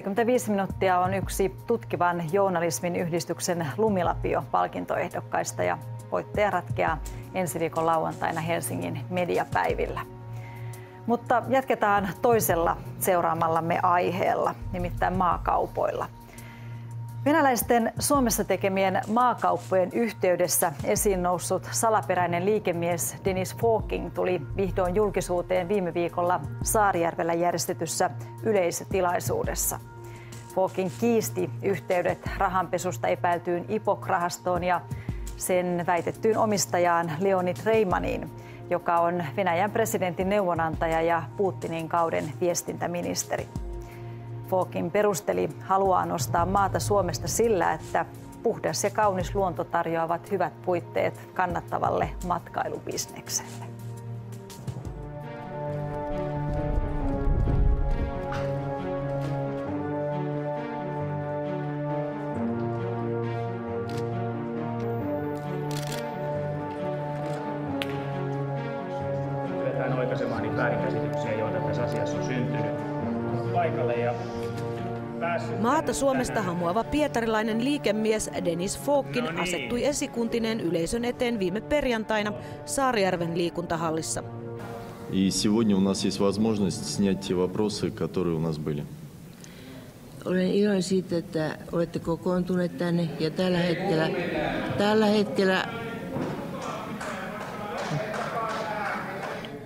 45 minuuttia on yksi tutkivan journalismin yhdistyksen Lumilapio-palkintoehdokkaista ja voittaja ratkeaa ensi viikon lauantaina Helsingin mediapäivillä. Mutta jatketaan toisella seuraamallamme aiheella, nimittäin maakaupoilla. Venäläisten Suomessa tekemien maakauppojen yhteydessä esiin noussut salaperäinen liikemies Denis Fokking tuli vihdoin julkisuuteen viime viikolla Saarijärvellä järjestetyssä yleisötilaisuudessa. Fokking kiisti yhteydet rahanpesusta epäiltyyn IPOK-rahastoon ja sen väitettyyn omistajaan Leonid Reimaniin, joka on Venäjän presidentin neuvonantaja ja Putinin kauden viestintäministeri. Fokking perusteli haluaa nostaa maata Suomesta sillä, että puhdas ja kaunis luonto tarjoavat hyvät puitteet kannattavalle matkailubisnekselle. Pyydetään oikaisemaan niitä väärinkäsityksiä, joita tässä asiassa on syntynyt. Paikalle ja Maata Suomesta hamuava pietarilainen liikemies Denis Fokking asettui esikuntineen yleisön eteen viime perjantaina Saarijärven liikuntahallissa. И сегодня у нас есть возможность снять те вопросы, которые у нас были. Olen iloinen siitä, että olette kokoontuneet tänne ja tällä hetkellä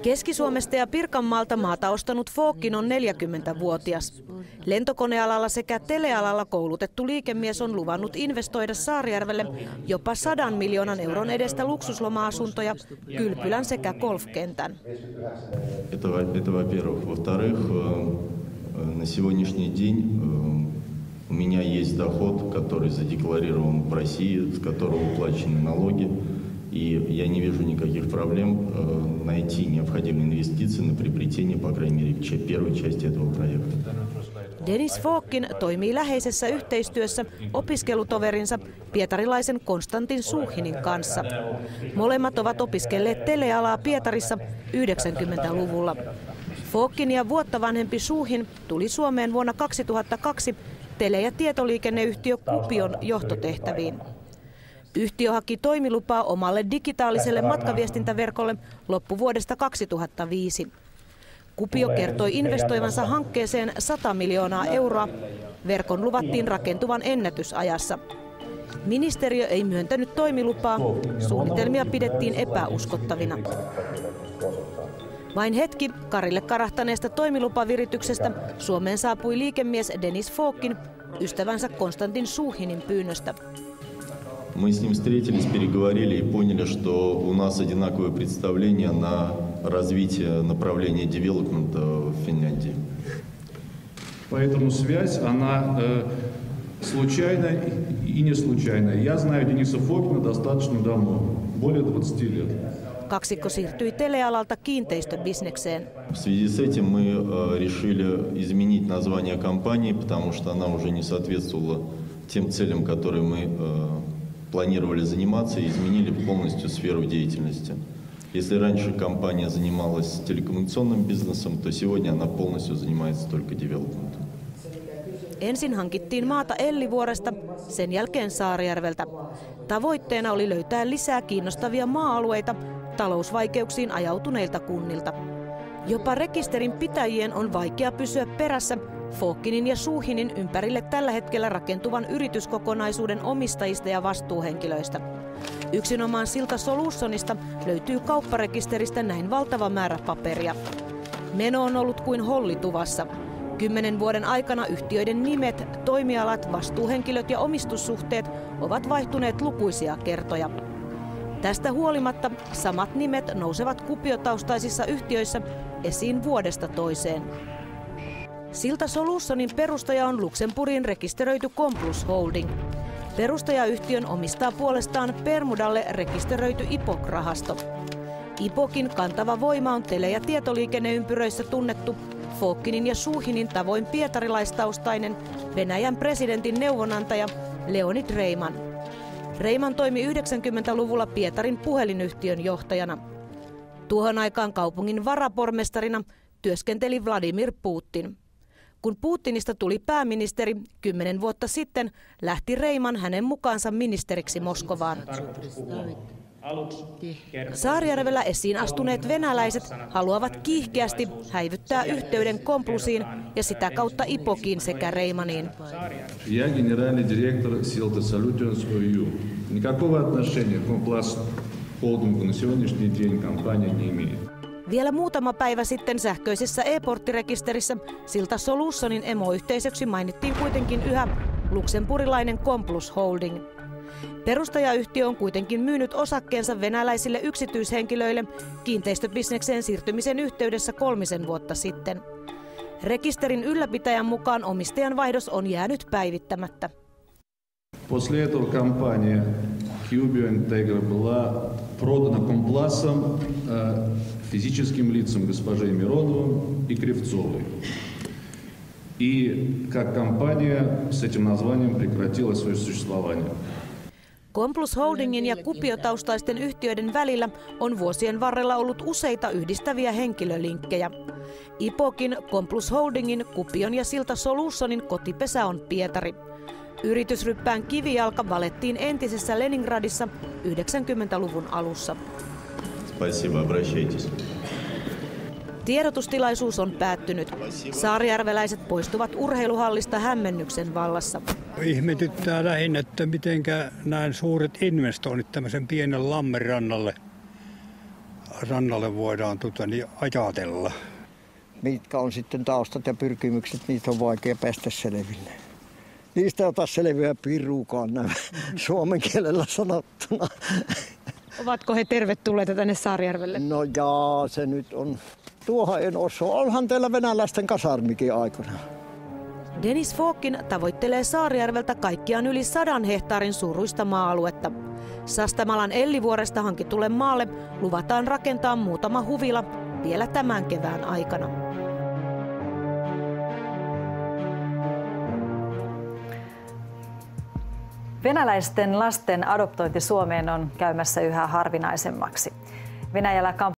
Keski-Suomesta ja Pirkanmaalta maata ostanut Fokking on 40-vuotias. Lentokonealalla sekä telealalla koulutettu liikemies on luvannut investoida Saarijärvelle jopa 100 miljoonan euron edestä luksusloma-asuntoja, kylpylän sekä golfkentän. Это во-первых. Во-вторых, на сегодняшний день у меня есть доход, который задекларирован в России, с которого уплачены налоги. И я не вижу никаких проблем найти необходимые инвестиции на приобретение, по крайней мере, первой части этого проекта. Denis Fokking toimii läheisessä yhteistyössä opiskelutoverinsa pietarilaisen Konstantin Suhinin kanssa. Molemmat ovat opiskelleet telealaa Pietarissa 90-luvulla. Fokking ja vuotta vanhempi Suhin tuli Suomeen vuonna 2002 tele- ja tietoliikenneyhtiö Kupion johtotehtäviin. Yhtiö haki toimilupaa omalle digitaaliselle matkaviestintäverkolle loppuvuodesta 2005. Kupio kertoi investoivansa hankkeeseen 100 miljoonaa euroa. Verkon luvattiin rakentuvan ennätysajassa. Ministeriö ei myöntänyt toimilupaa. Suunnitelmia pidettiin epäuskottavina. Vain hetki karille karahtaneesta toimilupavirityksestä Suomeen saapui liikemies Denis Fokking ystävänsä Konstantin Suhinin pyynnöstä. Мы с ним встретились, переговорили и поняли, что у нас одинаковое представление на развитие направления девелопмента в Финляндии. Поэтому связь, она случайная и не случайная. Я знаю Дениса Фоккина достаточно давно, более 20 лет. Kaksikko siirtyi telealalta kiinteistöbisnekseen. В связи с этим мы решили изменить название компании, потому что она уже не соответствовала тем целям, которые мы планировали заниматься, и изменили полностью сферу деятельности. Если раньше компания занималась телекоммуникационным бизнесом, то сегодня она полностью занимается только девелопментом. Ensin hankittiin maata Ellivuoresta, sen jälkeen Saarijärveltä. Tavoitteena oli löytää lisää kiinnostavia maa-alueita talousvaikeuksiin ajautuneilta kunnilta. Jopa rekisterin pitäjien on vaikea pysyä perässä Fokkinin ja Suhinin ympärille tällä hetkellä rakentuvan yrityskokonaisuuden omistajista ja vastuuhenkilöistä. Yksinomaan Silta Solutionista löytyy kaupparekisteristä näin valtava määrä paperia. Meno on ollut kuin hollituvassa. 10 vuoden aikana yhtiöiden nimet, toimialat, vastuuhenkilöt ja omistussuhteet ovat vaihtuneet lukuisia kertoja. Tästä huolimatta samat nimet nousevat kupiotaustaisissa yhtiöissä esiin vuodesta toiseen. Silta Solutionin perustaja on Luxemburgin rekisteröity Complus Holding. Perustajayhtiön omistaa puolestaan Bermudalle rekisteröity IPOK-rahasto. IPOKin kantava voima on tele- ja tietoliikenneympyröissä tunnettu Fokkinin ja Suhinin tavoin pietarilaistaustainen Venäjän presidentin neuvonantaja Leonid Reiman. Reiman toimi 90-luvulla Pietarin puhelinyhtiön johtajana. Tuohon aikaan kaupungin varapormestarina työskenteli Vladimir Putin. Kun Putinista tuli pääministeri 10 vuotta sitten, lähti Reiman hänen mukaansa ministeriksi Moskovaan. Saarijärvellä esiin astuneet venäläiset haluavat kiihkeästi häivyttää yhteyden Komplusiin ja sitä kautta Ipokiin sekä Reimaniin. Я генеральный директор Silta Salutians Oy. Никакого отношения к Komplus холдингу на сегодняшний день компания не имеет. Vielä muutama päivä sitten sähköisessä e-porttirekisterissä Silta Solutionin emoyhteisöksi mainittiin kuitenkin yhä luxemburgilainen Komplus Holding. Perustajayhtiö on kuitenkin myynyt osakkeensa venäläisille yksityishenkilöille kiinteistöbisnekseen siirtymisen yhteydessä 3 vuotta sitten. Rekisterin ylläpitäjän mukaan omistajan vaihdos on jäänyt päivittämättä. После этого компания Cubio Integra была продана Компласом физическим лицам госпоже Мироновым и Кривцовой. И как компания с этим названием прекратила свое существование. Komplus Holdingin ja Kuopio-taustaisten yhtiöiden välillä on vuosien varrella ollut useita yhdistäviä henkilölinkkejä. Ipokin, Komplus Holdingin, Kuopion ja Silta Solutionin kotipesä on Pietari. Yritysryppään kivijalka valettiin entisessä Leningradissa 90-luvun alussa. Спасибо, обращайтесь. Tiedotustilaisuus on päättynyt. Saarijärveläiset poistuvat urheiluhallista hämmennyksen vallassa. Ihmetyttää lähinnä, että mitenkä näin suuret investoinnit tämmöisen pienen lammen rannalle voidaan ajatella. Mitkä on sitten taustat ja pyrkimykset, niitä on vaikea päästä selville. Niistä ei ota selviä pirukaan nämä suomen kielellä sanottuna. Ovatko he tervetulleita tänne Saarijärvelle? No jaa, se nyt on. Tuohan en osaa. Onhan teillä venäläisten kasarmikin aikana. Dennis Fokin tavoittelee Saarijärveltä kaikkiaan yli 100 hehtaarin suuruista maa-aluetta. Sastamalan Ellivuoresta hankitulle maalle luvataan rakentaa muutama huvila vielä tämän kevään aikana. Venäläisten lasten adoptointi Suomeen on käymässä yhä harvinaisemmaksi. Venäjällä